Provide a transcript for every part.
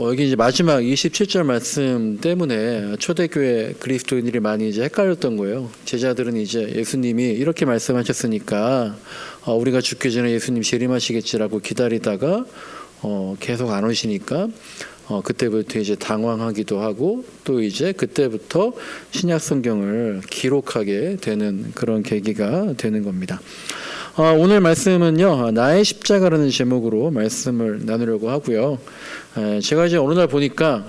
여기 이제 마지막 27절 말씀 때문에 초대교회 그리스도인들이 많이 이제 헷갈렸던 거예요. 제자들은 이제 예수님이 이렇게 말씀하셨으니까 우리가 죽기 전에 예수님 재림하시겠지라고 기다리다가 계속 안 오시니까 그때부터 이제 당황하기도 하고 또 이제 그때부터 신약 성경을 기록하게 되는 그런 계기가 되는 겁니다. 오늘 말씀은요, 나의 십자가라는 제목으로 말씀을 나누려고 하고요. 제가 이제 어느 날 보니까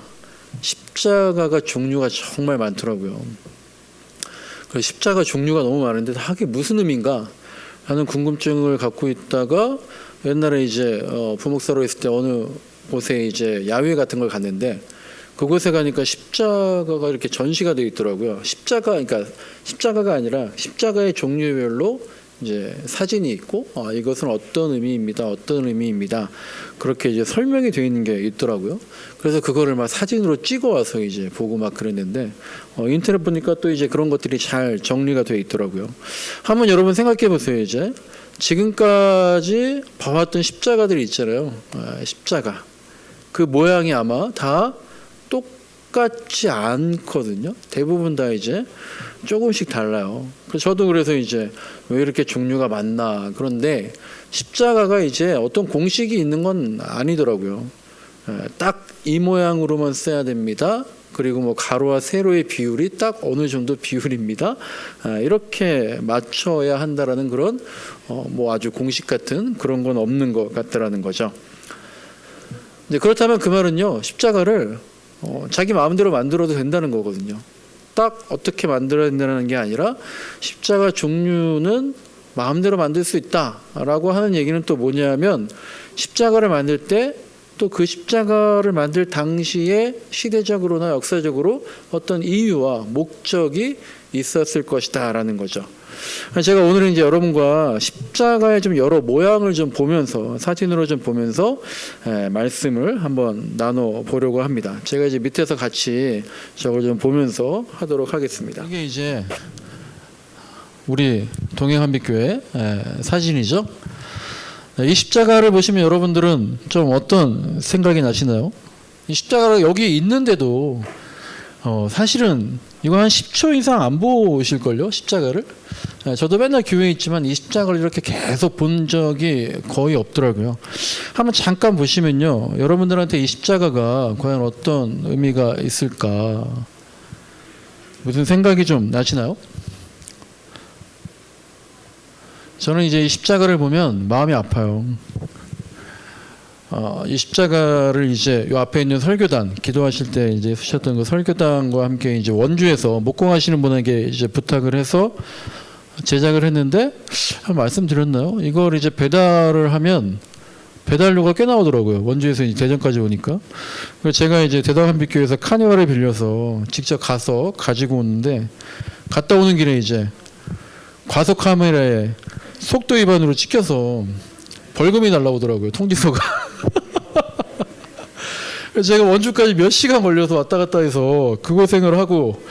십자가가 종류가 정말 많더라고요. 그 십자가 종류가 너무 많은데 하게 무슨 의미인가 하는 궁금증을 갖고 있다가 옛날에 이제 부목사로 있을 때 어느 곳에 이제 야외 같은 걸 갔는데 그곳에 가니까 십자가가 이렇게 전시가 되어 있더라고요. 그러니까 십자가가 아니라 십자가의 종류별로 이제 사진이 있고 이것은 어떤 의미입니다. 그렇게 이제 설명이 되어 있는 게 있더라고요. 그래서 그거를 막 사진으로 찍어 와서 이제 보고 막 그랬는데 인터넷 보니까 또 이제 그런 것들이 잘 정리가 되어 있더라고요. 한번 여러분 생각해 보세요. 이제 지금까지 봐왔던 십자가들이 있잖아요. 십자가 그 모양이 아마 다 똑같지 않거든요. 대부분 다 이제 조금씩 달라요. 저도 그래서 이제 왜 이렇게 종류가 많나. 그런데 십자가가 이제 어떤 공식이 있는 건 아니더라고요. 딱 이 모양으로만 써야 됩니다. 그리고 뭐 가로와 세로의 비율이 딱 어느 정도 비율입니다. 이렇게 맞춰야 한다라는 그런 뭐 아주 공식 같은 그런 건 없는 것 같다라는 거죠. 이제 그렇다면 그 말은요, 십자가를 자기 마음대로 만들어도 된다는 거거든요. 딱 어떻게 만들어야 된다는 게 아니라 십자가 종류는 마음대로 만들 수 있다라고 하는 얘기는 또 뭐냐면 십자가를 만들 때 또 그 십자가를 만들 당시에 시대적으로나 역사적으로 어떤 이유와 목적이 있었을 것이다라는 거죠. 제가 오늘은 이제 여러분과 십자가의 좀 여러 모양을 좀 보면서 사진으로 좀 보면서 말씀을 한번 나눠 보려고 합니다. 제가 이제 밑에서 같이 저걸 좀 보면서 하도록 하겠습니다. 이게 이제 우리 동행한빛교회 사진이죠. 이 십자가를 보시면 여러분들은 좀 어떤 생각이 나시나요? 이 십자가가 여기 있는데도 사실은 이거 한 10초 이상 안 보실걸요? 십자가를? 저도 맨날 교회에 있지만 이 십자가를 이렇게 계속 본 적이 거의 없더라고요. 한번 잠깐 보시면요, 여러분들한테 이 십자가가 과연 어떤 의미가 있을까? 무슨 생각이 좀 나시나요? 저는 이제 이 십자가를 보면 마음이 아파요. 이 십자가를 이제 요 앞에 있는 설교단, 기도하실 때 이제 쓰셨던 그 설교단과 함께 이제 원주에서 목공하시는 분에게 이제 부탁을 해서 제작을 했는데, 말씀드렸나요? 이걸 이제 배달을 하면 배달료가 꽤 나오더라고요. 원주에서 이제 대전까지 오니까. 그래서 제가 이제 대덕한빛교회에서 카니발을 빌려서 직접 가서 가지고 오는데, 갔다 오는 길에 이제 과속 카메라에 속도 위반으로 찍혀서 벌금이 날라오더라고요. 통지서가. 그래서 제가 원주까지 몇 시간 걸려서 왔다 갔다 해서 그 고생을 하고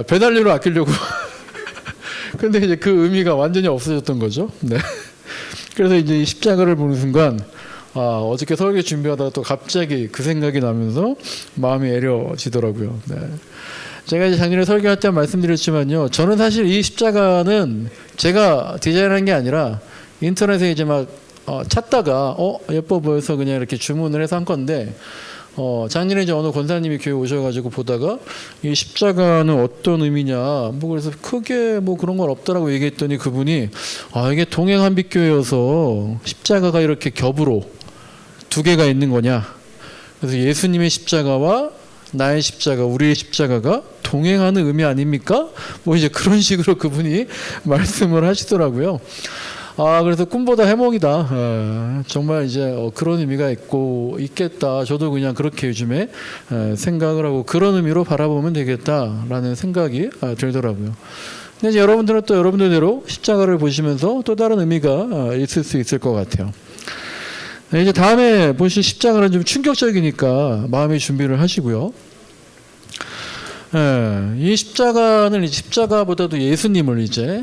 배달료를 아끼려고. 근데 이제 그 의미가 완전히 없어졌던 거죠. 네. 그래서 이제 이 십자가를 보는 순간 어저께 설교 준비하다가 또 갑자기 그 생각이 나면서 마음이 애려지더라고요. 네. 제가 이제 작년에 설교할 때 말씀드렸지만요, 저는 사실 이 십자가는 제가 디자인한 게 아니라 인터넷에 이제 막 찾다가 예뻐 보여서 그냥 이렇게 주문을 해서 한 건데, 작년에 이제 어느 권사님이 교회 오셔가지고 보다가 이 십자가는 어떤 의미냐, 뭐 그래서 크게 뭐 그런 건 없다라고 얘기했더니 그분이 이게 동행한빛교회여서 십자가가 이렇게 겹으로 두 개가 있는 거냐, 그래서 예수님의 십자가와 나의 십자가, 우리의 십자가가 동행하는 의미 아닙니까? 뭐 이제 그런 식으로 그분이 말씀을 하시더라고요. 그래서 꿈보다 해몽이다. 정말 이제 그런 의미가 있겠다. 저도 그냥 그렇게 요즘에 생각을 하고 그런 의미로 바라보면 되겠다라는 생각이 들더라고요. 근데 이제 여러분들은 또 여러분들대로 십자가를 보시면서 또 다른 의미가 있을 수 있을 것 같아요. 이제 다음에 보실 십자가는 좀 충격적이니까 마음의 준비를 하시고요. 이 십자가는 십자가보다도 예수님을 이제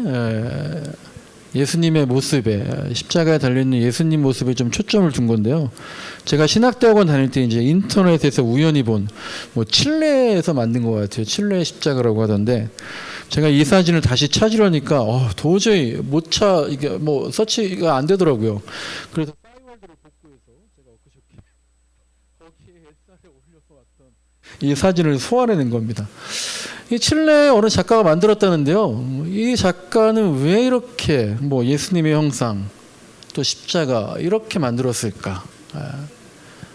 예수님의 모습에, 십자가에 달려있는 예수님 모습에 좀 초점을 둔 건데요. 제가 신학대학원 다닐 때 이제 인터넷에서 우연히 본 뭐 칠레에서 만든 것 같아요. 칠레 십자가라고 하던데, 제가 이 사진을 다시 찾으려니까 도저히 못 이게 뭐 서치가 안 되더라고요. 그래서 파이월드를 복구해서 제가 엊그저께 거기에 햇살에 올려서 왔던 이 사진을 소환해낸 겁니다. 이 칠레 어느 작가가 만들었다는데요. 이 작가는 왜 이렇게 뭐 예수님의 형상 또 십자가 이렇게 만들었을까?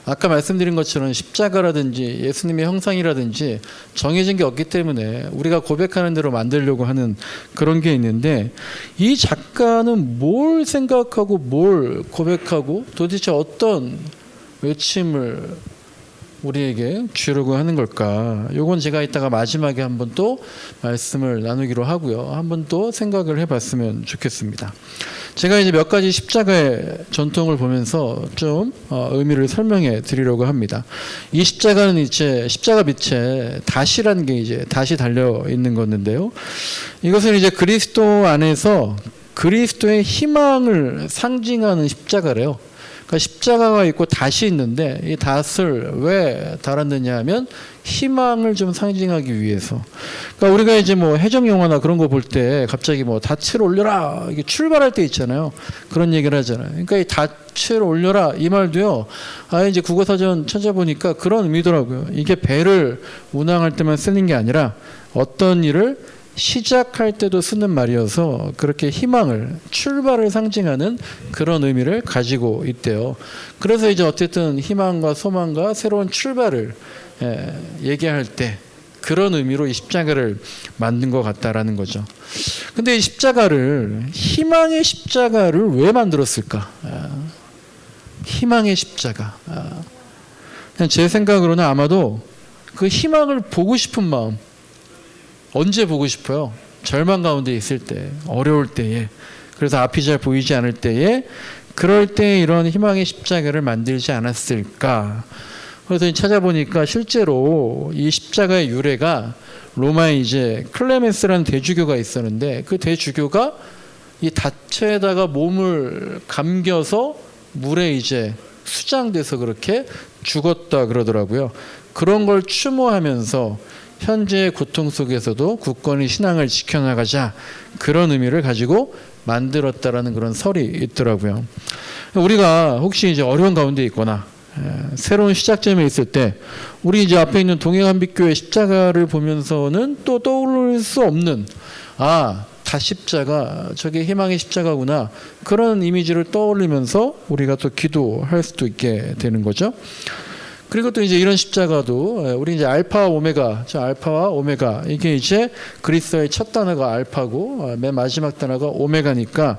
아까 말씀드린 것처럼 십자가라든지 예수님의 형상이라든지 정해진 게 없기 때문에 우리가 고백하는 대로 만들려고 하는 그런 게 있는데, 이 작가는 뭘 생각하고 뭘 고백하고 도대체 어떤 외침을 우리에게 주려고 하는 걸까? 요건 제가 이따가 마지막에 한번 또 말씀을 나누기로 하고요. 한번 또 생각을 해봤으면 좋겠습니다. 제가 이제 몇 가지 십자가의 전통을 보면서 좀 의미를 설명해 드리려고 합니다. 이 십자가는 이제 십자가 밑에 다시라는 게 이제 다시 달려 있는 건데요. 이것은 이제 그리스도 안에서 그리스도의 희망을 상징하는 십자가래요. 십자가가 있고 닷이 있는데, 이 닷을 왜 달았느냐 하면 희망을 좀 상징하기 위해서. 그러니까 우리가 이제 뭐 해적 영화나 그런 거 볼 때 갑자기 뭐 닻을 올려라 이게 출발할 때 있잖아요. 그런 얘기를 하잖아요. 그러니까 이 닻을 올려라 이 말도요. 이제 국어사전 찾아보니까 그런 의미더라고요. 이게 배를 운항할 때만 쓰는 게 아니라 어떤 일을 시작할 때도 쓰는 말이어서 그렇게 희망을, 출발을 상징하는 그런 의미를 가지고 있대요. 그래서 이제 어쨌든 희망과 소망과 새로운 출발을 얘기할 때 그런 의미로 이 십자가를 만든 것 같다라는 거죠. 근데 이 십자가를, 희망의 십자가를 왜 만들었을까? 희망의 십자가. 그냥 제 생각으로는 아마도 그 희망을 보고 싶은 마음, 언제 보고 싶어요? 절망 가운데 있을 때, 어려울 때에, 그래서 앞이 잘 보이지 않을 때에, 그럴 때 이런 희망의 십자가를 만들지 않았을까? 그래서 찾아보니까 실제로 이 십자가의 유래가 로마에 이제 클레멘스라는 대주교가 있었는데, 그 대주교가 이 닻에다가 몸을 감겨서 물에 이제 수장돼서 그렇게 죽었다 그러더라고요. 그런 걸 추모하면서 현재의 고통 속에서도 굳건히 신앙을 지켜나가자, 그런 의미를 가지고 만들었다라는 그런 설이 있더라고요. 우리가 혹시 이제 어려운 가운데 있거나 새로운 시작점에 있을 때, 우리 이제 앞에 있는 동해간빛교회 십자가를 보면서는 또 떠오를 수 없는, 닷십자가 저게 희망의 십자가구나, 그런 이미지를 떠올리면서 우리가 또 기도할 수도 있게 되는 거죠. 그리고 또 이제 이런 십자가도 우리 이제 알파와 오메가, 알파와 오메가, 이게 이제 그리스도의 첫 단어가 알파고 맨 마지막 단어가 오메가니까,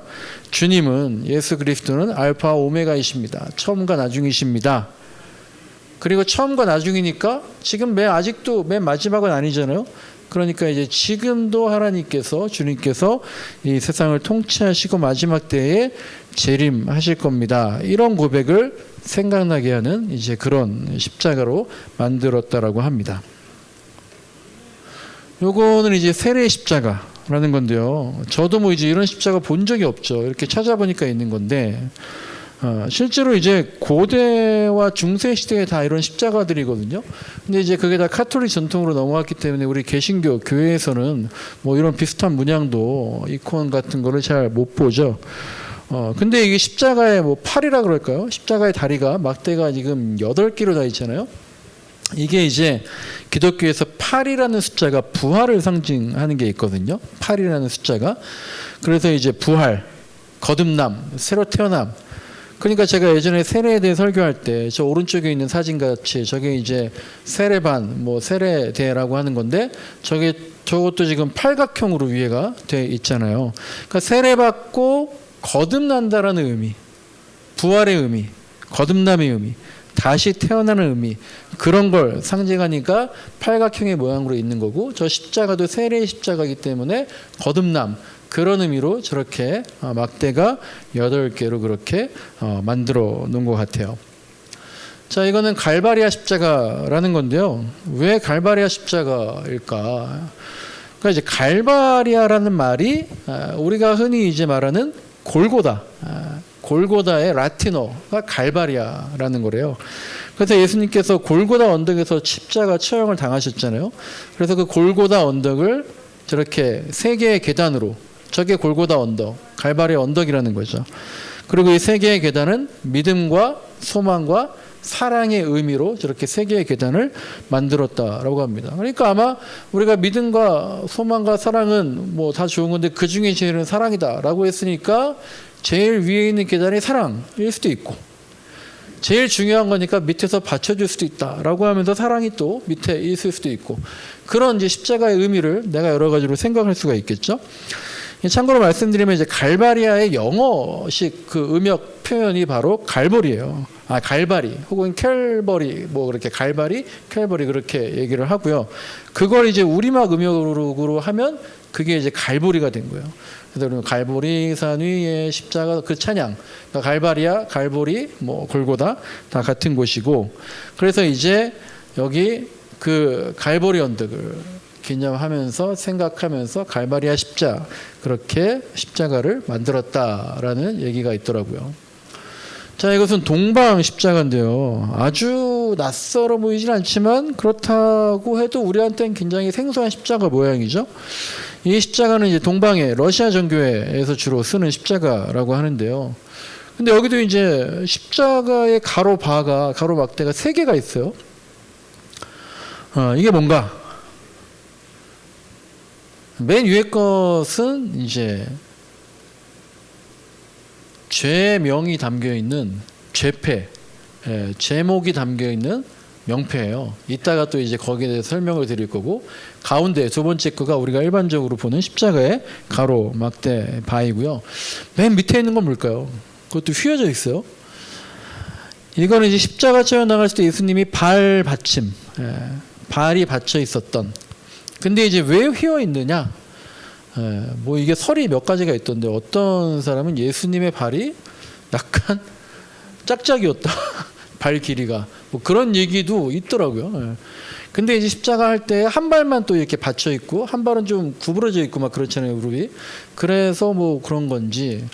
주님은, 예수 그리스도는 알파와 오메가이십니다. 처음과 나중이십니다. 그리고 처음과 나중이니까 지금 아직도 맨 마지막은 아니잖아요. 그러니까 이제 지금도 하나님께서, 주님께서 이 세상을 통치하시고 마지막 때에 재림하실 겁니다. 이런 고백을 생각나게 하는 이제 그런 십자가로 만들었다라고 합니다. 요거는 이제 세례 십자가라는 건데요. 저도 뭐 이제 이런 십자가 본 적이 없죠. 이렇게 찾아보니까 있는 건데, 실제로 이제 고대와 중세 시대에 다 이런 십자가들이거든요. 근데 이제 그게 다 카톨릭 전통으로 넘어왔기 때문에 우리 개신교 교회에서는 뭐 이런 비슷한 문양도, 이콘 같은 거를 잘 못 보죠. 근데 이게 십자가의 뭐 팔이라 그럴까요? 십자가의 다리가, 막대가 지금 8개로 다 있잖아요. 이게 이제 기독교에서 8이라는 숫자가 부활을 상징하는 게 있거든요. 8이라는 숫자가. 그래서 이제 부활, 거듭남, 새로 태어남. 그러니까 제가 예전에 세례에 대해 설교할 때 저 오른쪽에 있는 사진 같이 저게 이제 세례반, 뭐 세례대라고 하는 건데, 저것도 지금 팔각형으로 위에가 돼 있잖아요. 그러니까 세례받고 거듭난다라는 의미, 부활의 의미, 거듭남의 의미, 다시 태어나는 의미, 그런 걸 상징하니까 팔각형의 모양으로 있는 거고, 저 십자가도 세례의 십자가이기 때문에 거듭남, 그런 의미로 저렇게 막대가 8개로 그렇게 만들어 놓은 것 같아요. 자, 이거는 갈바리아 십자가라는 건데요. 왜 갈바리아 십자가일까? 그러니까 이제 갈바리아라는 말이 우리가 흔히 이제 말하는 골고다. 골고다의 라틴어가 갈바리아라는 거래요. 그래서 예수님께서 골고다 언덕에서 십자가 처형을 당하셨잖아요. 그래서 그 골고다 언덕을 저렇게 세 개의 계단으로, 저게 골고다 언덕, 갈바리아 언덕이라는 거죠. 그리고 이 세 개의 계단은 믿음과 소망과 사랑의 의미로 저렇게 세 개의 계단을 만들었다라고 합니다. 그러니까 아마 우리가 믿음과 소망과 사랑은 뭐 다 좋은 건데 그 중에 제일은 사랑이다라고 했으니까 제일 위에 있는 계단이 사랑일 수도 있고, 제일 중요한 거니까 밑에서 받쳐줄 수도 있다라고 하면서 사랑이 또 밑에 있을 수도 있고, 그런 이제 십자가의 의미를 내가 여러 가지로 생각할 수가 있겠죠. 참고로 말씀드리면 이제 갈바리아의 영어식 그 음역 표현이 바로 갈보리예요. 갈바리 혹은 캘버리, 뭐 그렇게 갈바리, 캘버리 그렇게 얘기를 하고요. 그걸 이제 우리막 음역으로 하면 그게 이제 갈보리가 된 거예요. 그래서 갈보리 산 위에 십자가, 그 찬양, 그러니까 갈바리아, 갈보리, 뭐 골고다 다 같은 곳이고, 그래서 이제 여기 그 갈보리 언덕을 기념하면서 생각하면서 갈바리아 십자, 그렇게 십자가를 만들었다라는 얘기가 있더라고요. 자, 이것은 동방 십자가인데요. 아주 낯설어 보이진 않지만 그렇다고 해도 우리한테는 굉장히 생소한 십자가 모양이죠. 이 십자가는 이제 동방의 러시아 정교회에서 주로 쓰는 십자가라고 하는데요. 근데 여기도 이제 십자가의 가로막대가 세 개가 있어요. 이게 뭔가? 맨 위에 것은 이제 죄명이 담겨 있는 죄패, 제목이 담겨 있는 명패예요. 이따가 또 이제 거기에 대해서 설명을 드릴 거고, 가운데 두 번째 거가 우리가 일반적으로 보는 십자가의 가로막대 바이고요. 맨 밑에 있는 건 뭘까요? 그것도 휘어져 있어요. 이거는 이제 십자가 처형 나갔을 때 예수님이 발 받침, 발이 받쳐 있었던. 근데 이제 왜 휘어 있느냐? 뭐 이게 설이 몇 가지가 있던데, 어떤 사람은 예수님의 발이 약간 짝짝이었다. 발 길이가. 뭐 그런 얘기도 있더라고요. 근데 이제 십자가 할 때 한 발만 또 이렇게 받쳐 있고 한 발은 좀 구부러져 있고 막 그렇잖아요, 무릎이. 그래서 뭐 그런 건지.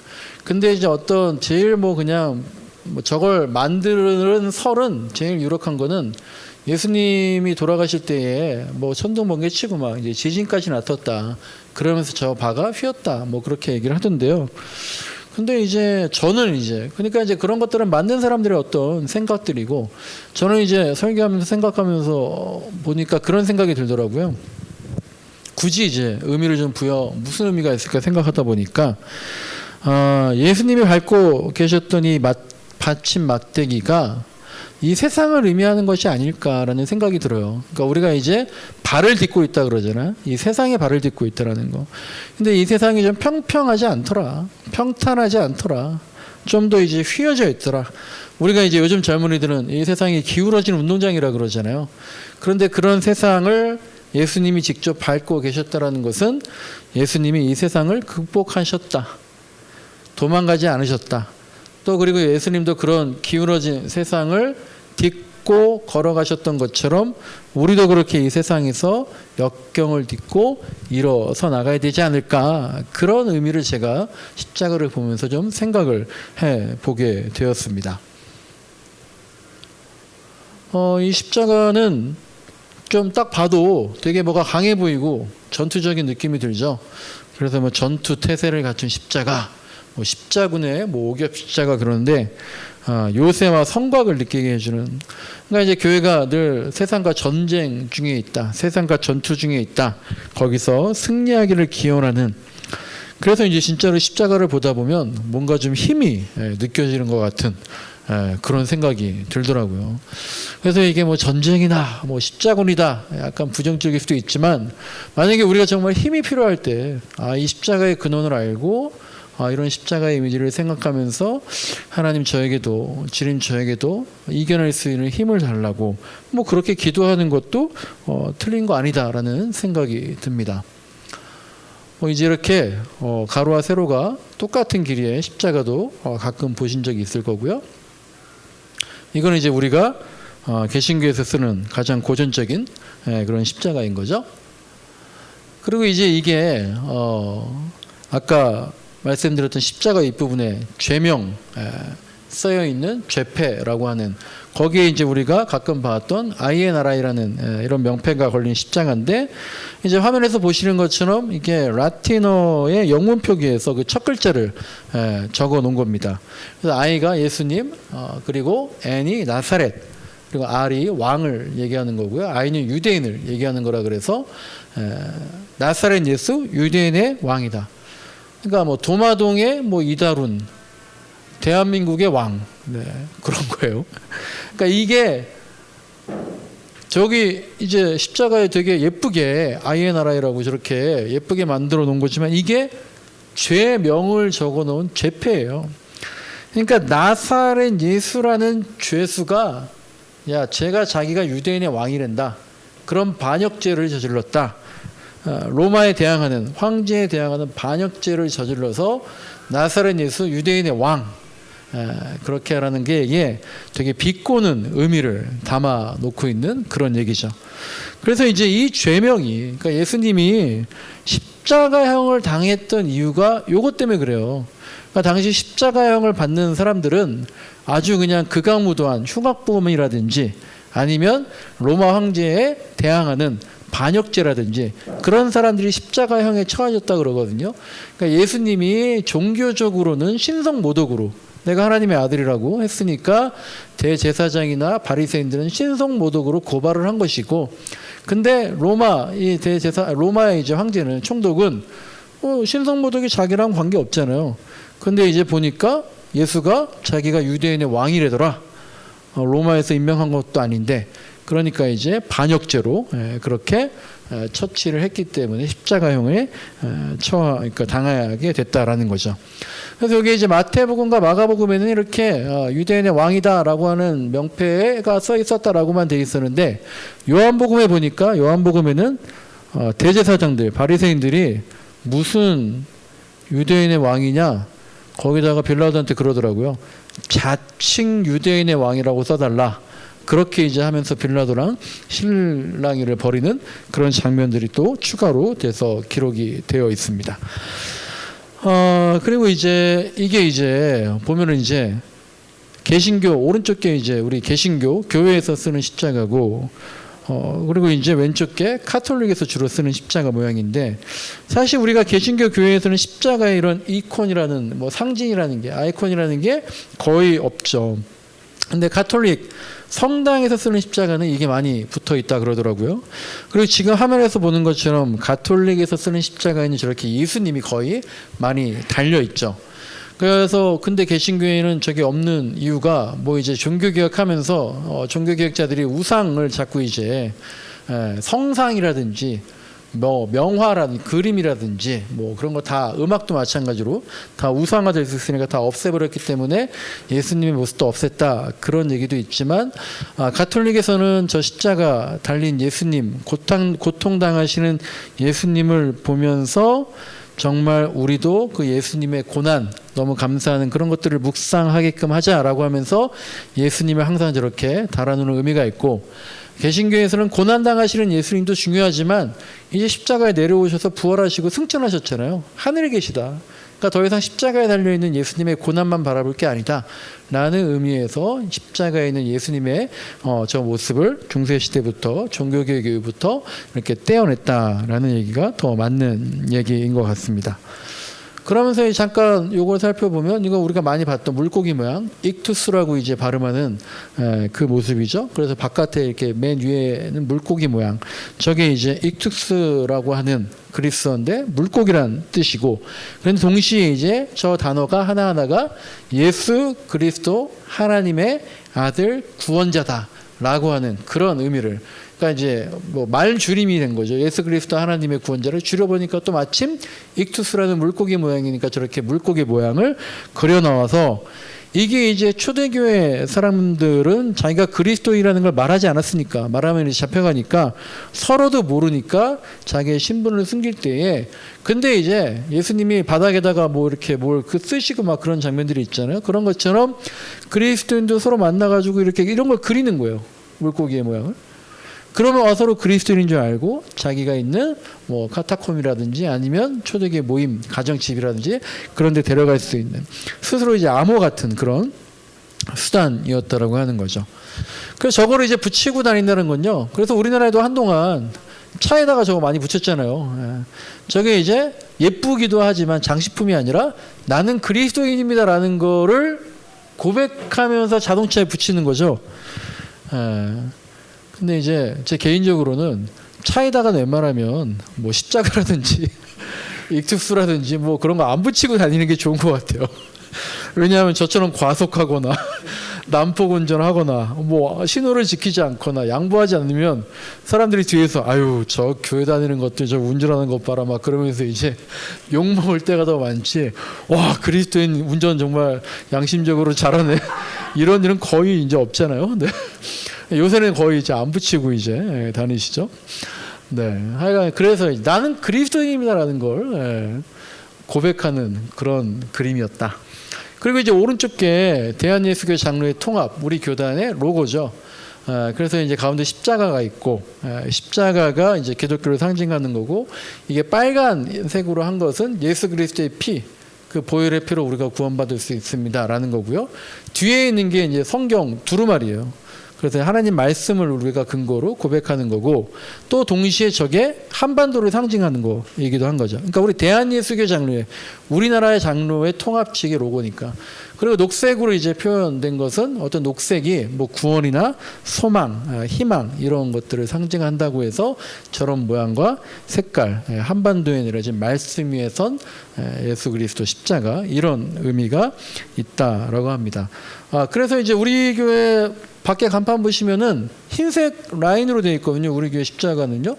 근데 이제 어떤 제일 뭐 그냥 뭐 저걸 만드는 설은 제일 유력한 거는 예수님이 돌아가실 때에 뭐 천둥 번개 치고 막 이제 지진까지 나섰다. 그러면서 저 바가 휘었다. 뭐 그렇게 얘기를 하던데요. 근데 이제 저는 이제 그러니까 이제 그런 것들은 만든 사람들의 어떤 생각들이고, 저는 이제 설교하면서 생각하면서 보니까 그런 생각이 들더라고요. 굳이 이제 의미를 좀 무슨 의미가 있을까 생각하다 보니까 예수님이 밟고 계셨던 이 받침 막대기가 이 세상을 의미하는 것이 아닐까라는 생각이 들어요. 그러니까 우리가 이제 발을 딛고 있다 그러잖아. 이 세상에 발을 딛고 있다라는 거. 근데 이 세상이 좀 평평하지 않더라. 평탄하지 않더라. 좀 더 이제 휘어져 있더라. 우리가 이제 요즘 젊은이들은 이 세상이 기울어진 운동장이라 그러잖아요. 그런데 그런 세상을 예수님이 직접 밟고 계셨다라는 것은 예수님이 이 세상을 극복하셨다. 도망가지 않으셨다. 또 그리고 예수님도 그런 기울어진 세상을 딛고 걸어가셨던 것처럼 우리도 그렇게 이 세상에서 역경을 딛고 일어서 나가야 되지 않을까, 그런 의미를 제가 십자가를 보면서 좀 생각을 해보게 되었습니다. 이 십자가는 좀 딱 봐도 되게 뭐가 강해 보이고 전투적인 느낌이 들죠. 그래서 뭐 전투 태세를 갖춘 십자가, 뭐 십자군의 뭐 오겹 십자가 그러는데, 요새와 성곽을 느끼게 해주는. 그러니까 이제 교회가 늘 세상과 전쟁 중에 있다, 세상과 전투 중에 있다, 거기서 승리하기를 기원하는. 그래서 이제 진짜로 십자가를 보다 보면 뭔가 좀 힘이 느껴지는 것 같은 그런 생각이 들더라고요. 그래서 이게 뭐 전쟁이나 뭐 십자군이다, 약간 부정적일 수도 있지만, 만약에 우리가 정말 힘이 필요할 때 이 십자가의 근원을 알고 이런 십자가의 이미지를 생각하면서 하나님 저에게도, 주님 저에게도 이겨낼 수 있는 힘을 달라고 뭐 그렇게 기도하는 것도 틀린 거 아니다라는 생각이 듭니다. 이제 이렇게 가로와 세로가 똑같은 길이의 십자가도 가끔 보신 적이 있을 거고요. 이거는 이제 우리가 개신교에서 쓰는 가장 고전적인 그런 십자가인 거죠. 그리고 이제 이게 아까 말씀드렸던 십자가 윗부분에 죄명 쓰여 있는 죄패라고 하는 거기에 이제 우리가 가끔 봤던 INRI라는 이런 명패가 걸린 십자가인데 이제 화면에서 보시는 것처럼 이게 라틴어의 영문 표기에서 그 첫 글자를 적어 놓은 겁니다. 그래서 I가 예수님, 그리고 N이 나사렛, 그리고 R이 왕을 얘기하는 거고요. I는 유대인을 얘기하는 거라 그래서 나사렛 예수 유대인의 왕이다. 그러니까 뭐 도마동의 뭐 이다룬 대한민국의 왕, 그런 거예요. 그러니까 이게 저기 이제 십자가에 되게 예쁘게 INRI라고 저렇게 예쁘게 만들어 놓은 거지만 이게 죄명을 적어 놓은 죄패예요. 그러니까 나사렛 예수라는 죄수가 제가 자기가 유대인의 왕이란다. 그런 반역죄를 저질렀다. 로마에 대항하는 황제에 대항하는 반역죄를 저질러서 나사렛 예수 유대인의 왕 그렇게 하라는 게 되게 비꼬는 의미를 담아 놓고 있는 그런 얘기죠. 그래서 이제 이 죄명이 그러니까 예수님이 십자가형을 당했던 이유가 요것 때문에 그래요. 그러니까 당시 십자가형을 받는 사람들은 아주 그냥 극악무도한 흉악범이라든지 아니면 로마 황제에 대항하는 반역죄라든지 그런 사람들이 십자가형에 처해졌다 그러거든요. 그러니까 예수님이 종교적으로는 신성모독으로 내가 하나님의 아들이라고 했으니까 대제사장이나 바리새인들은 신성모독으로 고발을 한 것이고, 근데 로마의 이제 황제는 총독은 신성모독이 자기랑 관계 없잖아요. 근데 이제 보니까 예수가 자기가 유대인의 왕이래더라. 로마에서 임명한 것도 아닌데, 그러니까 이제 반역죄로 그렇게 처치를 했기 때문에 십자가형에 그러니까 당하게 됐다라는 거죠. 그래서 여기 이제 마태복음과 마가복음에는 이렇게 유대인의 왕이다라고 하는 명패가 써 있었다라고만 돼 있었는데, 요한복음에 보니까 요한복음에는 대제사장들 바리새인들이 무슨 유대인의 왕이냐 거기다가 빌라도한테 그러더라고요. 자칭 유대인의 왕이라고 써달라. 그렇게 이제 하면서 빌라도랑 실랑이를 벌이는 그런 장면들이 또 추가로 돼서 기록이 되어 있습니다. 그리고 이제 이게 이제 보면은 이제 개신교 오른쪽 게 이제 우리 개신교 교회에서 쓰는 십자가고, 그리고 이제 왼쪽 게 카톨릭에서 주로 쓰는 십자가 모양인데, 사실 우리가 개신교 교회에서는 십자가의 이런 이콘이라는 뭐 상징이라는 게 아이콘이라는 게 거의 없죠. 근데 가톨릭 성당에서 쓰는 십자가는 이게 많이 붙어 있다 그러더라고요. 그리고 지금 화면에서 보는 것처럼 가톨릭에서 쓰는 십자가에는 저렇게 예수님이 거의 많이 달려 있죠. 그래서 근데 개신교회는 저게 없는 이유가 뭐 이제 종교개혁하면서 종교개혁자들이 우상을 자꾸 이제 성상이라든지 뭐 명화라든지 그림이라든지 뭐 그런 거 다, 음악도 마찬가지로 다 우상화될 수 있으니까 다 없애버렸기 때문에 예수님의 모습도 없앴다 그런 얘기도 있지만, 가톨릭에서는 저 십자가 달린 예수님, 고통당하시는 예수님을 보면서 정말 우리도 그 예수님의 고난 너무 감사하는 그런 것들을 묵상하게끔 하자라고 하면서 예수님을 항상 저렇게 달아놓는 의미가 있고, 개신교에서는 고난당하시는 예수님도 중요하지만 이제 십자가에 내려오셔서 부활하시고 승천하셨잖아요. 하늘에 계시다. 그러니까 더 이상 십자가에 달려있는 예수님의 고난만 바라볼 게 아니다 라는 의미에서 십자가에 있는 예수님의 저 모습을 중세시대부터 종교개혁 이후부터 이렇게 떼어냈다라는 얘기가 더 맞는 얘기인 것 같습니다. 그러면서 잠깐 요걸 살펴보면 이거 우리가 많이 봤던 물고기 모양 익투스라고 이제 발음하는 그 모습이죠. 그래서 바깥에 이렇게 맨 위에는 물고기 모양, 저게 이제 익투스라고 하는 그리스어인데 물고기란 뜻이고, 그런데 동시에 이제 저 단어가 하나하나가 예수 그리스도 하나님의 아들 구원자다라고 하는 그런 의미를, 그러니까 이제 뭐 말 줄임이 된 거죠. 예수 그리스도 하나님의 구원자를 줄여보니까 또 마침 익투스라는 물고기 모양이니까 저렇게 물고기 모양을 그려 나와서, 이게 이제 초대교회 사람들은 자기가 그리스도인이라는 걸 말하지 않았으니까, 말하면 이제 잡혀가니까 서로도 모르니까 자기의 신분을 숨길 때에, 근데 이제 예수님이 바닥에다가 뭐 이렇게 뭘 쓰시고 막 그런 장면들이 있잖아요. 그런 것처럼 그리스도인도 서로 만나가지고 이렇게 이런 걸 그리는 거예요. 물고기의 모양을. 그러면 서로 그리스도인인 줄 알고 자기가 있는 뭐 카타콤이라든지 아니면 초대교회 모임, 가정집이라든지 그런 데 데려갈 수 있는 스스로 이제 암호 같은 그런 수단이었다라고 하는 거죠. 그래서 저거를 이제 붙이고 다닌다는 건요. 그래서 우리나라에도 한동안 차에다가 저거 많이 붙였잖아요. 저게 이제 예쁘기도 하지만 장식품이 아니라 나는 그리스도인입니다라는 거를 고백하면서 자동차에 붙이는 거죠. 근데 이제 제 개인적으로는 차에다가 웬만하면 뭐 십자가라든지 익투스라든지 뭐 그런 거 안 붙이고 다니는 게 좋은 것 같아요. 왜냐하면 저처럼 과속하거나 난폭 운전하거나 뭐 신호를 지키지 않거나 양보하지 않으면 사람들이 뒤에서 아유 저 교회 다니는 것도 저 운전하는 것 봐라 막 그러면서 이제 욕먹을 때가 더 많지. 와 그리스도인 운전 정말 양심적으로 잘하네. 이런 일은 거의 이제 없잖아요. 네. 요새는 거의 이제 안 붙이고 이제 다니시죠. 네. 하여간 그래서 나는 그리스도인입니다라는 걸 고백하는 그런 그림이었다. 그리고 이제 오른쪽 게 대한예수교회 장로의 통합, 우리 교단의 로고죠. 그래서 이제 가운데 십자가가 있고, 십자가가 이제 기독교를 상징하는 거고, 이게 빨간색으로 한 것은 예수 그리스도의 피, 그 보혈의 피로 우리가 구원받을 수 있습니다라는 거고요. 뒤에 있는 게 이제 성경 두루마리예요. 그래서 하나님 말씀을 우리가 근거로 고백하는 거고 또 동시에 저게 한반도를 상징하는 거이기도 한 거죠. 그러니까 우리 대한예수교 장로회, 우리나라의 장로회 통합측의 로고니까. 그리고 녹색으로 이제 표현된 것은 어떤 녹색이 뭐 구원이나 소망, 희망 이런 것들을 상징한다고 해서 저런 모양과 색깔, 한반도에 내려진 말씀 위에 선 예수 그리스도 십자가 이런 의미가 있다라고 합니다. 그래서 이제 우리 교회 밖에 간판 보시면은 흰색 라인으로 되어 있거든요. 우리 교회 십자가는요.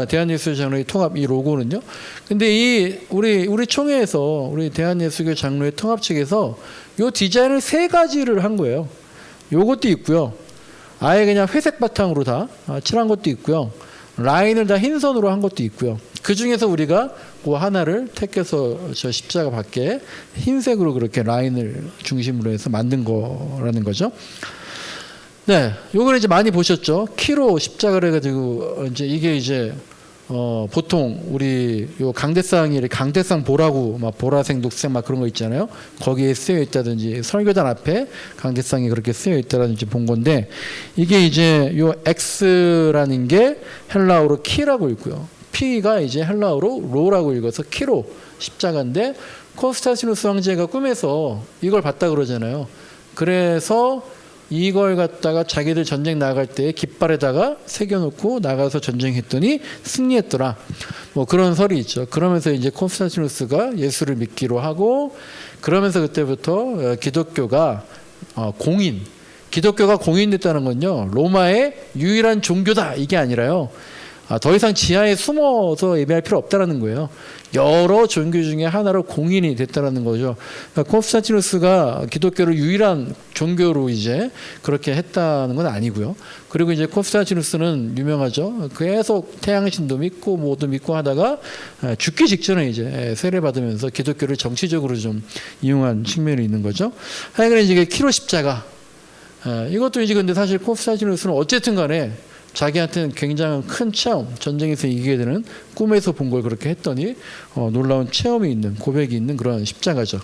대한예수교 장로회 통합 이 로고는요. 근데 이 우리 총회에서 우리 대한예수교 장로회 통합 측에서 요 디자인을 세 가지를 한 거예요. 요것도 있고요. 아예 그냥 회색 바탕으로 다 칠한 것도 있고요. 라인을 다 흰 선으로 한 것도 있고요. 그 중에서 우리가 그 하나를 택해서 저 십자가 밖에 흰색으로 그렇게 라인을 중심으로 해서 만든 거라는 거죠. 네, 요걸 이제 많이 보셨죠. 키로 십자가를 해가지고 이제 이게 이제 보통 우리 요 강대상이 강대상 보라고 막 보라색, 녹색 막 그런 거 있잖아요. 거기에 쓰여 있다든지 설교단 앞에 강대상이 그렇게 쓰여 있다든지 본 건데 이게 이제 요 X라는 게 헬라어로 키라고 읽고요. P가 이제 헬라어로 로라고 읽어서 키로 십자가인데 콘스탄티누스 황제가 꿈에서 이걸 봤다 그러잖아요. 그래서 이걸 갖다가 자기들 전쟁 나갈 때 깃발에다가 새겨놓고 나가서 전쟁했더니 승리했더라. 뭐 그런 설이 있죠. 그러면서 이제 콘스탄티누스가 예수를 믿기로 하고 그러면서 그때부터 기독교가 기독교가 공인됐다는 건요. 로마의 유일한 종교다 이게 아니라요. 더 이상 지하에 숨어서 예배할 필요 없다라는 거예요. 여러 종교 중에 하나로 공인이 됐다라는 거죠. 그러니까 콘스탄티누스가 기독교를 유일한 종교로 이제 그렇게 했다는 건 아니고요. 그리고 이제 콘스탄티누스는 유명하죠. 계속 태양신도 믿고 뭐도 믿고 하다가 죽기 직전에 이제 세례 받으면서 기독교를 정치적으로 좀 이용한 측면이 있는 거죠. 하여간 이제 키로 십자가. 이것도 이제 근데 사실 콘스탄티누스는 어쨌든 간에 자기한테는 굉장히 큰 체험, 전쟁에서 이기게 되는 꿈에서 본 걸 그렇게 했더니 놀라운 체험이 있는 고백이 있는 그런 십자가죠.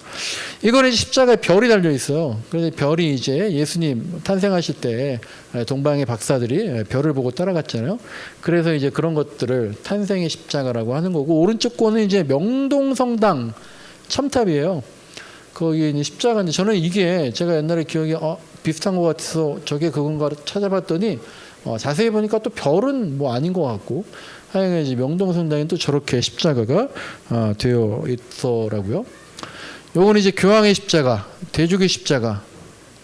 이거는 십자가에 별이 달려 있어요. 그래서 별이 이제 예수님 탄생하실 때 동방의 박사들이 별을 보고 따라갔잖아요. 그래서 이제 그런 것들을 탄생의 십자가라고 하는 거고 오른쪽 거는 이제 명동성당 첨탑이에요. 거기 이제 십자가인데 저는 이게 제가 옛날에 기억이 비슷한 것 같아서 저게 그건가 찾아봤더니 자세히 보니까 또 별은 뭐 아닌 것 같고 하여간 이제 명동성당에 또 저렇게 십자가가 되어 있더라고요. 요거는 이제 교황의 십자가, 대주교의 십자가.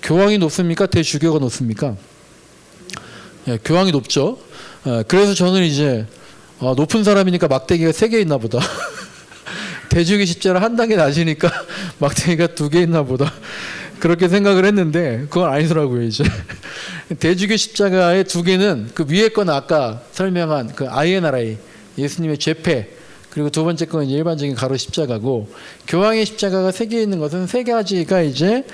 교황이 높습니까? 대주교가 높습니까? 예, 교황이 높죠. 그래서 저는 이제 높은 사람이니까 막대기가 3개 있나 보다. 대주교 십자가 한 단계 낮으니까 막대기가 2개 있나 보다. 그렇게 생각을 했는데 그건 아니더라고요. 이제 대주교 십자가의 2개는 그 위에 건 아까 설명한 그 INRI 예수님의 죄패 그리고 두 번째 건 이제 일반적인 가로 십자가고 교황의 십자가가 3개 있는 것은 3가지가 이제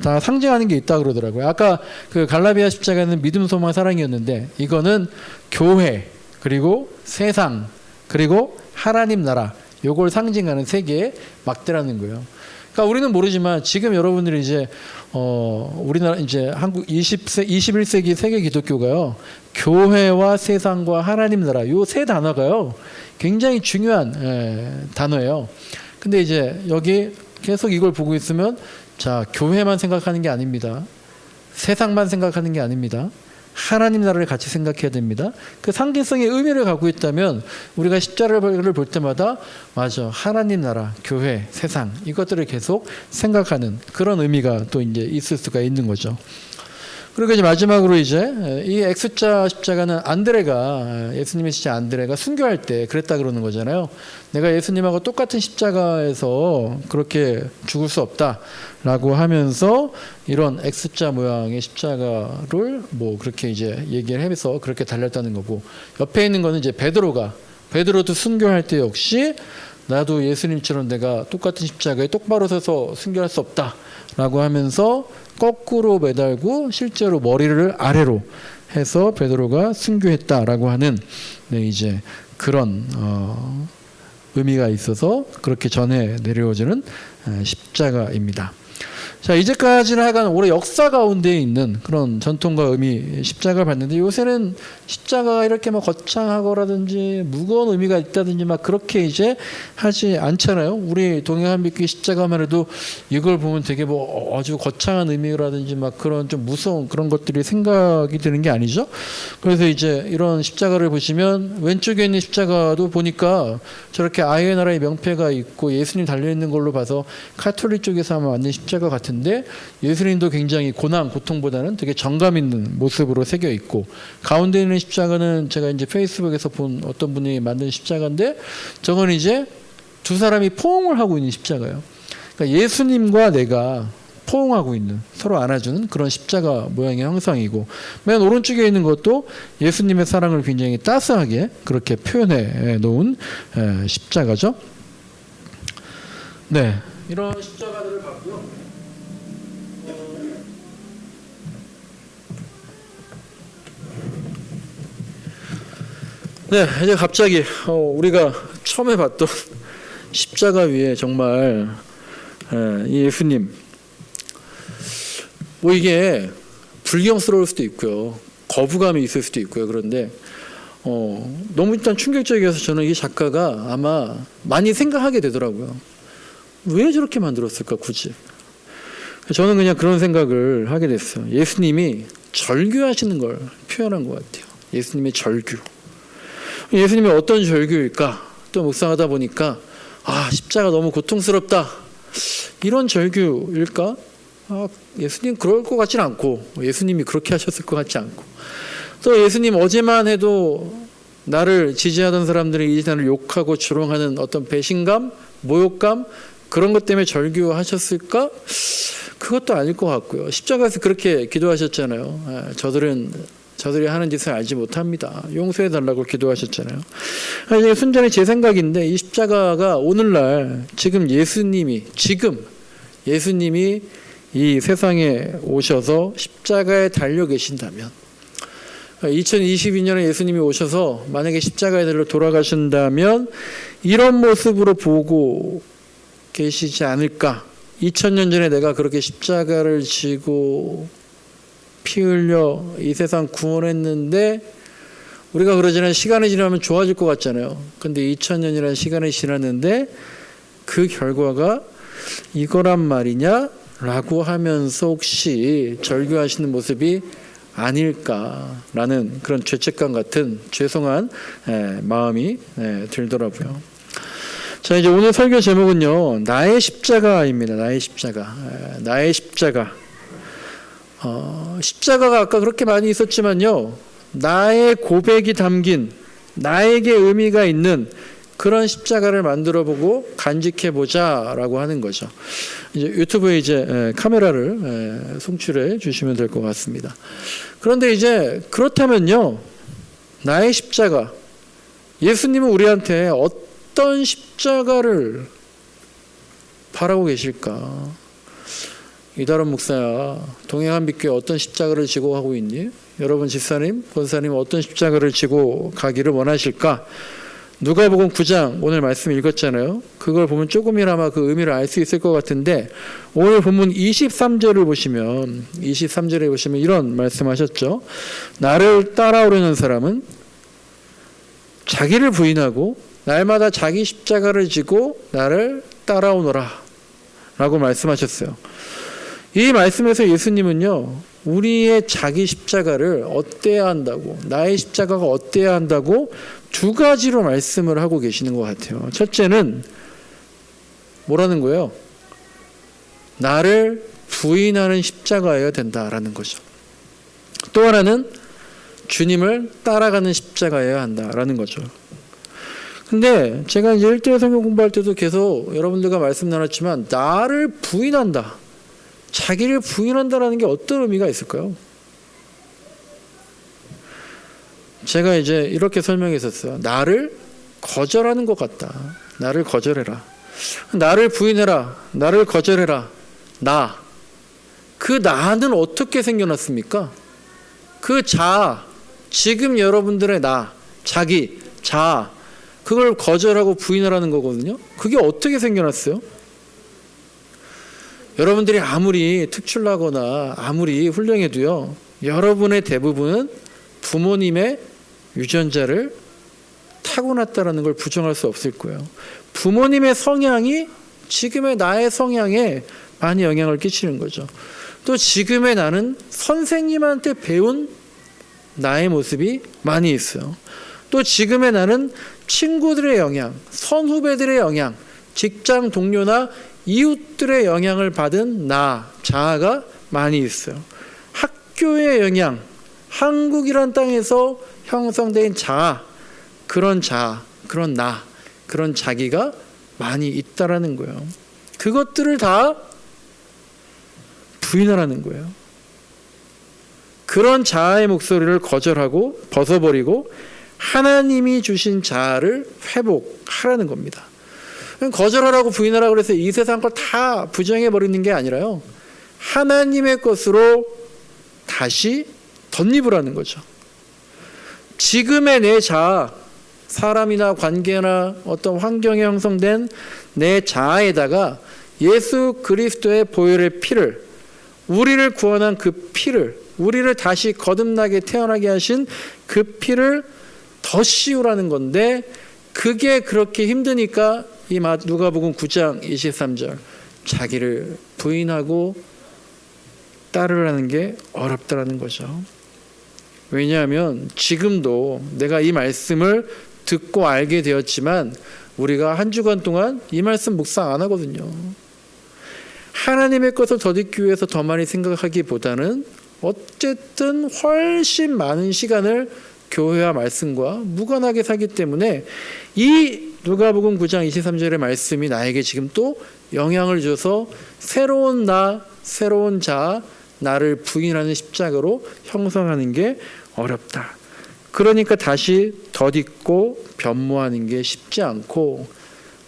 다 상징하는 게 있다 그러더라고요. 아까 그 갈라비아 십자가는 믿음, 소망, 사랑이었는데 이거는 교회, 그리고 세상, 그리고 하나님 나라, 요걸 상징하는 세 개의 막대라는 거예요. 그러니까 우리는 모르지만 지금 여러분들이 이제 우리나라 이제 한국 21세기 세계 기독교가요, 교회와 세상과 하나님 나라 요 세 단어가요 굉장히 중요한 단어예요. 근데 이제 여기 계속 이걸 보고 있으면 자, 교회만 생각하는 게 아닙니다. 세상만 생각하는 게 아닙니다. 하나님 나라를 같이 생각해야 됩니다. 그 상징성의 의미를 갖고 있다면 우리가 십자가를 볼 때마다 맞아, 하나님 나라, 교회, 세상 이것들을 계속 생각하는 그런 의미가 또 이제 있을 수가 있는 거죠. 그리고 이제 마지막으로 이제 이 X자 십자가는 안드레가, 예수님의 십자 안드레가 순교할 때 그랬다 그러는 거잖아요. 내가 예수님하고 똑같은 십자가에서 그렇게 죽을 수 없다라고 하면서 이런 X자 모양의 십자가를 뭐 그렇게 이제 얘기를 하면서 그렇게 달렸다는 거고, 옆에 있는 거는 이제 베드로도 순교할 때 역시 나도 예수님처럼 내가 똑같은 십자가에 똑바로 서서 순교할 수 없다라고 하면서 거꾸로 매달고 실제로 머리를 아래로 해서 베드로가 순교했다라고 하는 이제 그런 의미가 있어서 그렇게 전해 내려오지는 십자가입니다. 자, 이제까지는 하여간 올해 역사 가운데 있는 그런 전통과 의미, 십자가를 봤는데 요새는 십자가가 이렇게 막 거창하고라든지 무거운 의미가 있다든지 막 그렇게 이제 하지 않잖아요. 우리 동해안빛교회 십자가만 해도 이걸 보면 되게 뭐 아주 거창한 의미라든지 막 그런 좀 무서운 그런 것들이 생각이 드는 게 아니죠. 그래서 이제 이런 십자가를 보시면 왼쪽에 있는 십자가도 보니까 저렇게 아이의 나라의 명패가 있고 예수님 달려있는 걸로 봐서 카톨릭 쪽에서 아마 만든 십자가 같은데, 예수님도 굉장히 고난, 고통보다는 되게 정감 있는 모습으로 새겨 있고, 가운데 있는 십자가는 제가 이제 페이스북에서 본 어떤 분이 만든 십자가인데 저건 이제 두 사람이 포옹을 하고 있는 십자가예요. 그러니까 예수님과 내가 포옹하고 있는, 서로 안아주는 그런 십자가 모양의 형상이고, 맨 오른쪽에 있는 것도 예수님의 사랑을 굉장히 따스하게 그렇게 표현해 놓은 십자가죠. 네, 이런 십자가들을 봤고요. 네, 이제 갑자기 우리가 처음에 봤던 십자가 위에 정말 이 예수님, 뭐 이게 불경스러울 수도 있고요, 거부감이 있을 수도 있고요. 그런데 너무 일단 충격적이어서 저는 이 작가가 아마 많이 생각하게 되더라고요. 왜 저렇게 만들었을까 굳이. 저는 그냥 그런 생각을 하게 됐어요. 예수님이 절규하시는 걸 표현한 것 같아요. 예수님의 절규. 예수님이 어떤 절규일까? 또 묵상하다 보니까 십자가 너무 고통스럽다, 이런 절규일까? 예수님 그럴 것 같지는 않고, 예수님이 그렇게 하셨을 것 같지 않고, 또 예수님 어제만 해도 나를 지지하던 사람들이 이제 나를 욕하고 조롱하는 어떤 배신감, 모욕감, 그런 것 때문에 절규하셨을까? 그것도 아닐 것 같고요. 십자가에서 그렇게 기도하셨잖아요. 저들이 하는 짓을 알지 못합니다. 용서해 달라고 기도하셨잖아요. 이제 순전히 제 생각인데, 이 십자가가 오늘날 지금 예수님이 이 세상에 오셔서 십자가에 달려 계신다면, 2022년에 예수님이 오셔서 만약에 십자가에 달려 돌아가신다면 이런 모습으로 보고 계시지 않을까. 2000년 전에 내가 그렇게 십자가를 지고 피 흘려 이 세상 구원했는데, 우리가 그러잖아요. 시간이 지나면 좋아질 것 같잖아요. 근데 2000년이라는 시간이 지났는데 그 결과가 이거란 말이냐? 라고 하면서 혹시 절규하시는 모습이 아닐까라는 그런 죄책감 같은 죄송한 마음이 들더라고요. 자, 이제 오늘 설교 제목은요, 나의 십자가입니다. 나의 십자가. 나의 십자가. 십자가가 아까 그렇게 많이 있었지만요, 나의 고백이 담긴, 나에게 의미가 있는 그런 십자가를 만들어보고 간직해보자라고 하는 거죠. 이제 유튜브에 이제 카메라를 송출해 주시면 될 것 같습니다. 그런데 이제 그렇다면요, 나의 십자가, 예수님은 우리한테 어떤 십자가를 바라고 계실까? 이다론 목사야, 동해안 빛교회 어떤 십자가를 지고 가고 있니? 여러분 집사님, 권사님 어떤 십자가를 지고 가기를 원하실까? 누가복음 9장 오늘 말씀 읽었잖아요. 그걸 보면 조금이나마 그 의미를 알 수 있을 것 같은데, 오늘 본문 23절을 보시면 이런 말씀하셨죠. 나를 따라오려는 사람은 자기를 부인하고 날마다 자기 십자가를 지고 나를 따라오너라 라고 말씀하셨어요. 이 말씀에서 예수님은요, 우리의 자기 십자가를 어때야 한다고, 나의 십자가가 어때야 한다고 두 가지로 말씀을 하고 계시는 것 같아요. 첫째는 뭐라는 거예요? 나를 부인하는 십자가여야 된다라는 거죠. 또 하나는 주님을 따라가는 십자가여야 한다라는 거죠. 근데 제가 이제 1대1 성경 공부할 때도 계속 여러분들과 말씀 나눴지만, 나를 부인한다, 자기를 부인한다라는 게 어떤 의미가 있을까요? 제가 이제 이렇게 설명했었어요. 나를 거절하는 것 같다. 나를 거절해라. 나를 부인해라. 나를 거절해라. 나. 그 나는 어떻게 생겨났습니까? 그 자아, 지금 여러분들의 나, 자기, 자아, 그걸 거절하고 부인하라는 거거든요. 그게 어떻게 생겨났어요? 여러분들이 아무리 특출나거나 아무리 훌륭해도요, 여러분의 대부분은 부모님의 유전자를 타고났다라는 걸 부정할 수 없을 거예요. 부모님의 성향이 지금의 나의 성향에 많이 영향을 끼치는 거죠. 또 지금의 나는 선생님한테 배운 나의 모습이 많이 있어요. 또 지금의 나는 친구들의 영향, 선후배들의 영향, 직장 동료나 이웃들의 영향을 받은 나, 자아가 많이 있어요. 학교의 영향, 한국이란 땅에서 형성된 자아, 그런 나, 그런 자기가 많이 있다라는 거예요. 그것들을 다 부인하라는 거예요. 그런 자아의 목소리를 거절하고 벗어버리고 하나님이 주신 자아를 회복하라는 겁니다. 거절하라고 부인하라고 그래서 이 세상 걸 다 부정해버리는 게 아니라요, 하나님의 것으로 다시 덧입으라는 거죠. 지금의 내 자아, 사람이나 관계나 어떤 환경에 형성된 내 자아에다가 예수 그리스도의 보혈의 피를, 우리를 구원한 그 피를, 우리를 다시 거듭나게 태어나게 하신 그 피를 더 씌우라는 건데, 그게 그렇게 힘드니까 이 누가복음 9장 23절, 자기를 부인하고 따르라는 게 어렵다라는 거죠. 왜냐하면 지금도 내가 이 말씀을 듣고 알게 되었지만 우리가 한 주간 동안 이 말씀 묵상 안 하거든요. 하나님의 것을 덧입기 위해서 더 많이 생각하기보다는 어쨌든 훨씬 많은 시간을 교회와 말씀과 무관하게 살기 때문에 이 누가복음 9장 23절의 말씀이 나에게 지금 또 영향을 줘서 새로운 나, 새로운 자아, 나를 부인하는 십자가로 형성하는 게 어렵다. 그러니까 다시 덧입고 변모하는 게 쉽지 않고,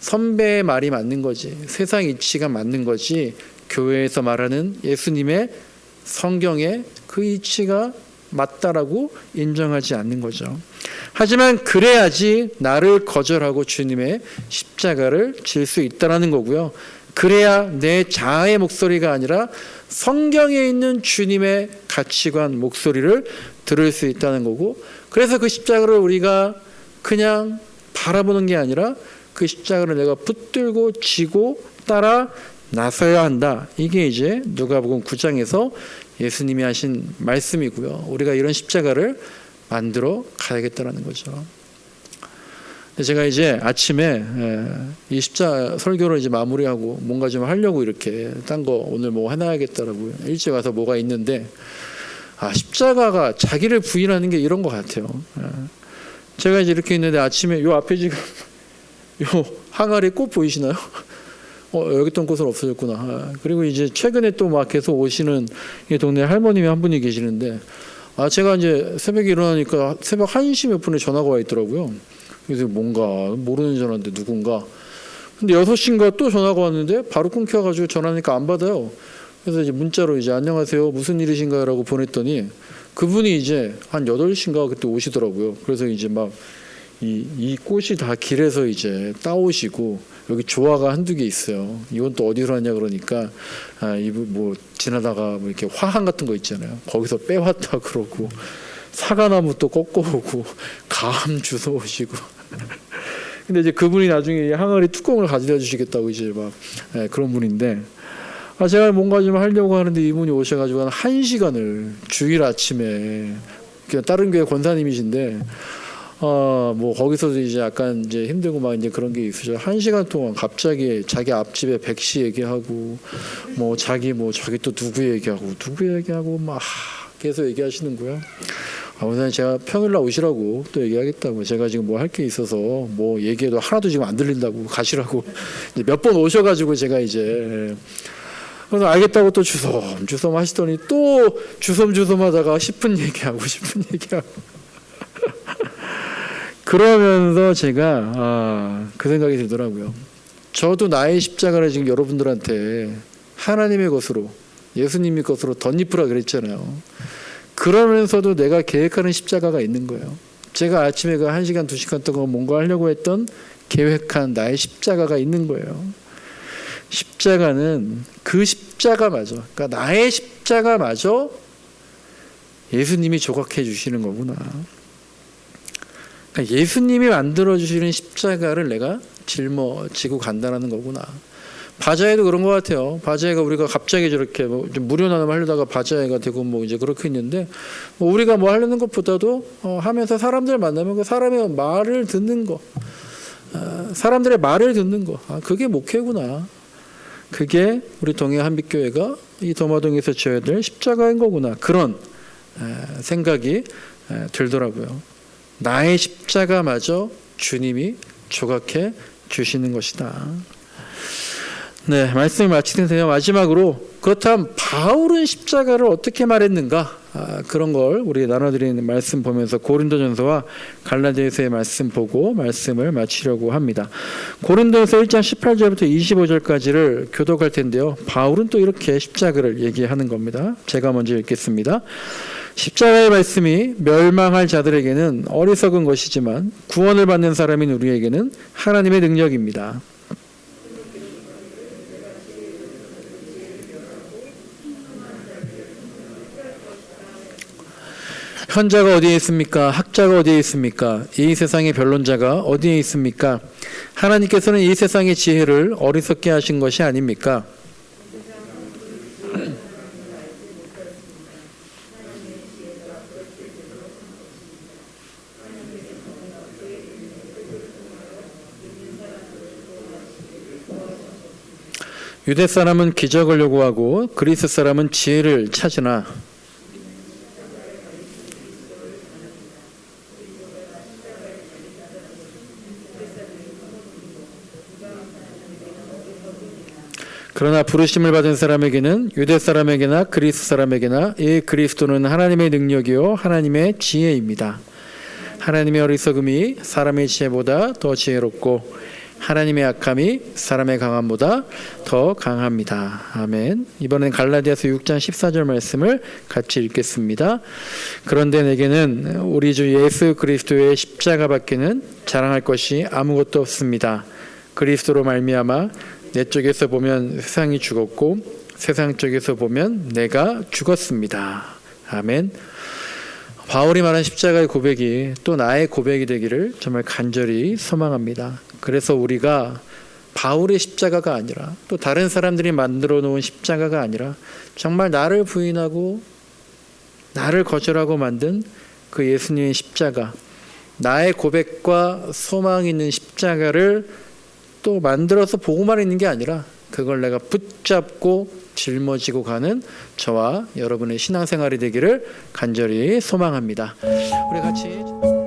선배의 말이 맞는 거지, 세상 이치가 맞는 거지, 교회에서 말하는 예수님의 성경의 그 이치가 맞다라고 인정하지 않는 거죠. 하지만 그래야지 나를 거절하고 주님의 십자가를 질 수 있다라는 거고요. 그래야 내 자아의 목소리가 아니라 성경에 있는 주님의 가치관, 목소리를 들을 수 있다는 거고, 그래서 그 십자가를 우리가 그냥 바라보는 게 아니라 그 십자가를 내가 붙들고 지고 따라 나서야 한다. 이게 이제 누가복음 9장에서 예수님이 하신 말씀이고요. 우리가 이런 십자가를 만들어 가야겠다는 거죠. 제가 이제 아침에 이 십자가 설교를 이제 마무리하고 뭔가 좀 하려고 이렇게 딴 거 오늘 뭐 해놔야겠다라고 일찍 와서 뭐가 있는데, 십자가가 자기를 부인하는 게 이런 것 같아요. 제가 이제 이렇게 있는데 아침에 요 앞에 지금 요 항아리 꽃 보이시나요? 여기 있던 꽃은 없어졌구나. 그리고 이제 최근에 또 막 계속 오시는 이 동네 할머님이 한 분이 계시는데, 제가 이제 새벽에 일어나니까 새벽 1시 몇 분에 전화가 와 있더라고요. 그래서 뭔가 모르는 전화인데 누군가. 근데 6시인가 또 전화가 왔는데 바로 끊겨가지고 전화하니까 안 받아요. 그래서 이제 문자로 이제 안녕하세요 무슨 일이신가요라고 보냈더니 그분이 이제 한 8시인가 그때 오시더라고요. 그래서 이제 막 이 꽃이 다 길에서 이제 따오시고 여기 조화가 한두 개 있어요. 이건 또 어디서 왔냐 그러니까 이분 뭐 지나다가 뭐 이렇게 화환 같은 거 있잖아요. 거기서 빼왔다 그러고 사과나무 또 꺾어오고 감 주워 오시고 근데 이제 그분이 나중에 항아리 뚜껑을 가져다 주시겠다고 이제 막 그런 분인데 제가 뭔가 좀 하려고 하는데 이분이 오셔가지고 한 1시간을 주일 아침에 그냥 다른 교회 권사님이신데 뭐 거기서도 이제 약간 이제 힘들고 막 이제 그런 게 있으셔. 1시간 동안 갑자기 자기 앞집에 백씨 얘기하고 뭐 자기 또 누구 얘기하고 막 계속 얘기하시는 거야. 우선 제가 평일날 오시라고 또 얘기하겠다고 제가 지금 뭐 할 게 있어서 뭐 얘기해도 하나도 지금 안 들린다고 가시라고 몇 번 오셔가지고 제가 이제 그래서 알겠다고 또 주섬 하시더니 또 주섬 하다가 10분 얘기하고 그러면서 제가 그 생각이 들더라고요. 저도 나의 십자가를 지금 여러분들한테 하나님의 것으로 예수님의 것으로 덧입으라 그랬잖아요. 그러면서도 내가 계획하는 십자가가 있는 거예요. 제가 아침에 그 1시간 2시간 동안 뭔가 하려고 했던 계획한 나의 십자가가 있는 거예요. 십자가는 그 십자가마저 그러니까 나의 십자가마저 예수님이 조각해 주시는 거구나. 그러니까 예수님이 만들어주시는 십자가를 내가 짊어지고 간다는 거구나. 바자회도 그런 것 같아요. 바자회가 우리가 갑자기 저렇게 뭐 좀 무료 나눔 하려다가 바자회가 되고 뭐 이제 그렇게 있는데 뭐 우리가 뭐 하려는 것보다도 하면서 사람들 만나면 그 사람의 말을 듣는 거, 사람들의 말을 듣는 거, 그게 목회구나. 그게 우리 동해 한빛교회가 이 도마동에서 지어야 될 십자가인 거구나. 그런 생각이 들더라고요. 나의 십자가마저 주님이 조각해 주시는 것이다. 네, 말씀을 마치는데요. 마지막으로 그렇다면 바울은 십자가를 어떻게 말했는가? 그런 걸 우리 나눠드리는 말씀 보면서 고린도전서와 갈라디아서의 말씀 보고 말씀을 마치려고 합니다. 고린도서 1장 18절부터 25절까지를 교독할 텐데요. 바울은 또 이렇게 십자가를 얘기하는 겁니다. 제가 먼저 읽겠습니다. 십자가의 말씀이 멸망할 자들에게는 어리석은 것이지만 구원을 받는 사람인 우리에게는 하나님의 능력입니다. 현자가 어디에 있습니까? 학자가 어디에 있습니까? 이 세상의 변론자가 어디에 있습니까? 하나님께서는 이 세상의 지혜를 어리석게 하신 것이 아닙니까? 유대 사람은 기적을 요구하고 그리스 사람은 지혜를 찾으나 그러나 부르심을 받은 사람에게는 유대 사람에게나 그리스 사람에게나 이 그리스도는 하나님의 능력이요 하나님의 지혜입니다. 하나님의 어리석음이 사람의 지혜보다 더 지혜롭고 하나님의 악함이 사람의 강함보다 더 강합니다. 아멘. 이번엔 갈라디아서 6장 14절 말씀을 같이 읽겠습니다. 그런데 내게는 우리 주 예수 그리스도의 십자가밖에는 자랑할 것이 아무것도 없습니다. 그리스도로 말미암아 내 쪽에서 보면 세상이 죽었고 세상 쪽에서 보면 내가 죽었습니다. 아멘. 바울이 말한 십자가의 고백이 또 나의 고백이 되기를 정말 간절히 소망합니다. 그래서 우리가 바울의 십자가가 아니라 또 다른 사람들이 만들어 놓은 십자가가 아니라 정말 나를 부인하고 나를 거절하고 만든 그 예수님의 십자가, 나의 고백과 소망이 있는 십자가를 또 만들어서 보고만 있는 게 아니라 그걸 내가 붙잡고 짊어지고 가는 저와 여러분의 신앙생활이 되기를 간절히 소망합니다. 우리 같이